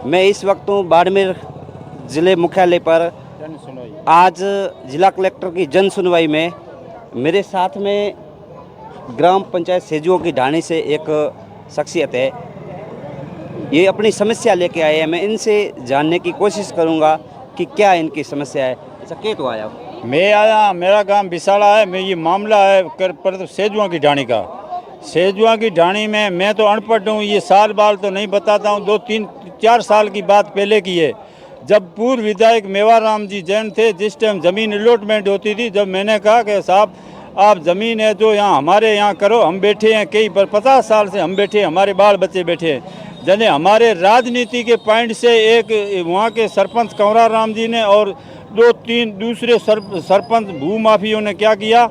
मैं इस वक्त हूँ बाड़मेर ज़िले मुख्यालय पर। आज जिला कलेक्टर की जन सुनवाई में मेरे साथ में ग्राम पंचायत सेजुओं की ढाणी से एक शख्सियत है। ये अपनी समस्या लेके आए हैं। मैं इनसे जानने की कोशिश करूँगा कि क्या इनकी समस्या है। अच्छा, क्या तो आया? मैं आया, मेरा गांव बिसाड़ा है। मैं ये मामला है पर सेजुआ की ढाणी का। सेजुआ की ढाणी में मैं तो अनपढ़ हूँ, ये साल बाल तो नहीं बताता हूँ। 2-3-4 साल की बात पहले की है, जब पूर्व विधायक मेवाराम जी जैन थे, जिस टाइम ज़मीन अलॉटमेंट होती थी। जब मैंने कहा कि साहब आप ज़मीन है जो यहाँ हमारे यहाँ करो, हम बैठे हैं कई पर 50 साल से हम बैठे हैं, हमारे बाल बच्चे बैठे हैं। जने हमारे राजनीति के पॉइंट से एक वहाँ के सरपंच कंवरा राम जी ने और 2-3 दूसरे सरपंच भूमाफियों ने क्या किया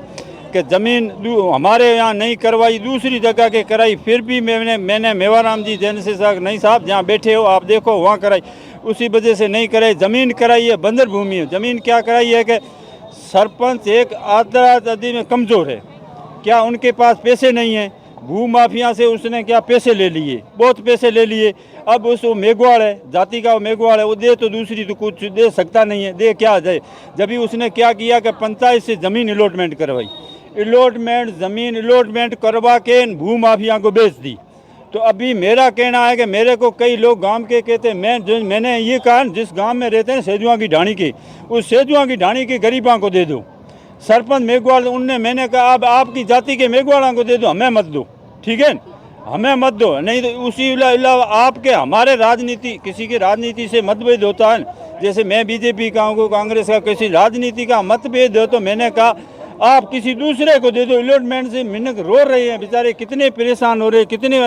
कि ज़मीन हमारे यहाँ नहीं करवाई, दूसरी जगह के कराई। फिर भी मैंने मेवाराम जी जैन से कहा नहीं साहब जहाँ बैठे हो आप देखो वहाँ कराई, उसी वजह से नहीं कराई। ज़मीन कराई है, बंजर भूमि है। ज़मीन क्या कराई है कि सरपंच एक आदमी में कमज़ोर है, क्या उनके पास पैसे नहीं हैं। भूमाफिया से उसने क्या पैसे ले लिए, बहुत पैसे ले लिए। अब उस वो मेघवाड़ है, जाति का वो मेघवाड़ है, वो दे तो दूसरी तो कुछ दे सकता नहीं है, दे क्या जाए। जब भी उसने क्या किया कि पंचायत से ज़मीन अलॉटमेंट करवाई, ज़मीन अलॉटमेंट करवा के भूमाफिया को बेच दी। तो अभी मेरा कहना है कि मेरे को कई लोग गांव के कहते हैं, मैंने ये कहा जिस गांव में रहते हैं सेजुआ की ढाणी के, उस सेजुआ की ढाणी के गरीबों को दे दो। सरपंच मेघवाड़ उनने, मैंने कहा अब आपकी जाति के मेघवाड़ों को दे दो, हमें मत दो, ठीक है, हमें मत दो। नहीं तो उसी अलावा आपके हमारे राजनीति, किसी की राजनीति से मतभेद होता है। जैसे मैं बीजेपी का हूँ, कांग्रेस का, किसी राजनीति का मतभेद हो तो मैंने कहा आप किसी दूसरे को दे दो। अलॉटमेंट से मिनक रो रहे हैं बेचारे, कितने परेशान हो रहे हैं, कितने।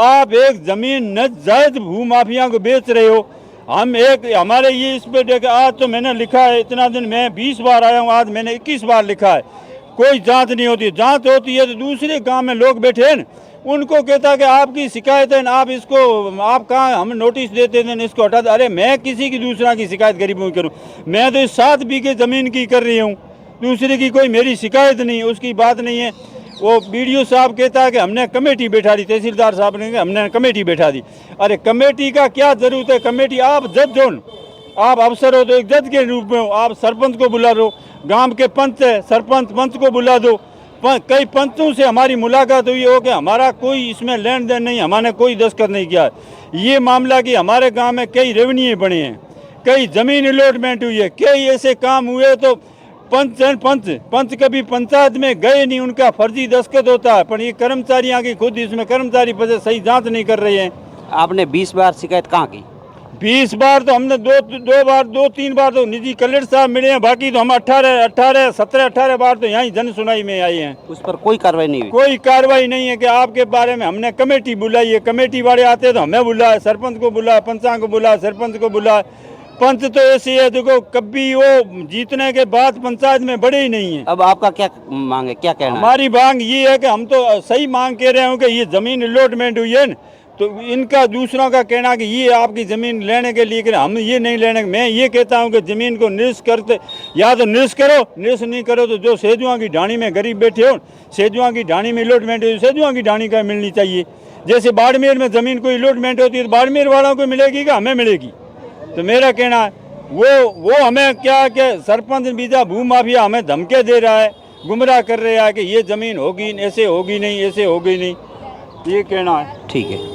आप एक ज़मीन नाजायज भूमाफिया को बेच रहे हो। हम एक हमारे ये इस पे देख, आज तो मैंने लिखा है, इतना दिन मैं 20 बार आया हूँ, आज मैंने 21 बार लिखा है, कोई जांच नहीं होती। जांच होती है तो दूसरे गांव में लोग बैठे हैं, उनको कहता है कि आपकी शिकायत है, आप इसको आप कहाँ, हम नोटिस देते थे इसको हटा दो। अरे मैं किसी की दूसरा की शिकायत गरीबों की करूँ? मैं तो 7 बीघे ज़मीन की कर रही हूँ, दूसरे की कोई मेरी शिकायत नहीं, उसकी बात नहीं है। वो बीडीओ साहब कहता है कि हमने कमेटी बैठा दी, तहसीलदार साहब ने हमने कमेटी बैठा दी। अरे कमेटी का क्या ज़रूरत है? कमेटी आप जज हो, आप अफसर हो तो एक जज के रूप में हो, आप सरपंच को बुला लो, गांव के पंच है, सरपंच पंच को बुला दो। कई पंचों से हमारी मुलाकात हुई हो कि हमारा कोई इसमें लेन देन नहीं, हमने कोई दस्तखत नहीं किया। ये मामला कि हमारे गाँव में कई रेवेन्यू बने हैं, कई ज़मीन अलॉटमेंट हुई है, कई ऐसे काम हुए तो पंच कभी पंचायत में गए नहीं, उनका फर्जी दस्तखत होता है। पर ये कर्मचारी आगे खुद इसमें कर्मचारी पद सही जांच नहीं कर रहे हैं। आपने 20 बार शिकायत कहाँ की? 20 बार तो हमने 2-3 बार तो निजी कलेक्टर साहब मिले हैं, बाकी तो हम 17-18 बार तो यहाँ जन सुनाई में आए हैं। उस पर कोई कार्रवाई नहीं हुई? कोई कार्रवाई नहीं है कि आपके बारे में हमने कमेटी बुलाई है, कमेटी वाले आते तो हमें बुलाए, सरपंच को बुलाए, पंचांग को बुलाए, सरपंच को बुलाए। पंच तो ऐसी है, देखो कभी वो जीतने के बाद पंचायत में बड़े ही नहीं है। अब आपका क्या मांग है, क्या कहना है? हमारी मांग ये है कि हम तो सही मांग कह रहे हो कि ये ज़मीन अलॉटमेंट हुई है, तो इनका दूसरों का कहना कि ये आपकी ज़मीन लेने के लिए, हम ये नहीं लेने। मैं ये कहता हूँ कि ज़मीन को निरस्त करते, या तो निरस्त करो, निरस्त नहीं करो तो जो सेजुआ की ढाणी में गरीब बैठे हो, सेजुआ की ढाणी में अलॉटमेंट हुई, सेजुआ की ढाणी का मिलनी चाहिए। जैसे बाड़मेर में ज़मीन कोई अलॉटमेंट होती है तो बाड़मेर वालों को मिलेगी कि हमें मिलेगी? तो मेरा कहना है वो हमें क्या कि सरपंच बीजा भूमाफिया हमें धमके दे रहा है, गुमराह कर रहा है कि ये ज़मीन होगी, ऐसे होगी नहीं, ऐसे होगी नहीं, ये कहना है। ठीक है।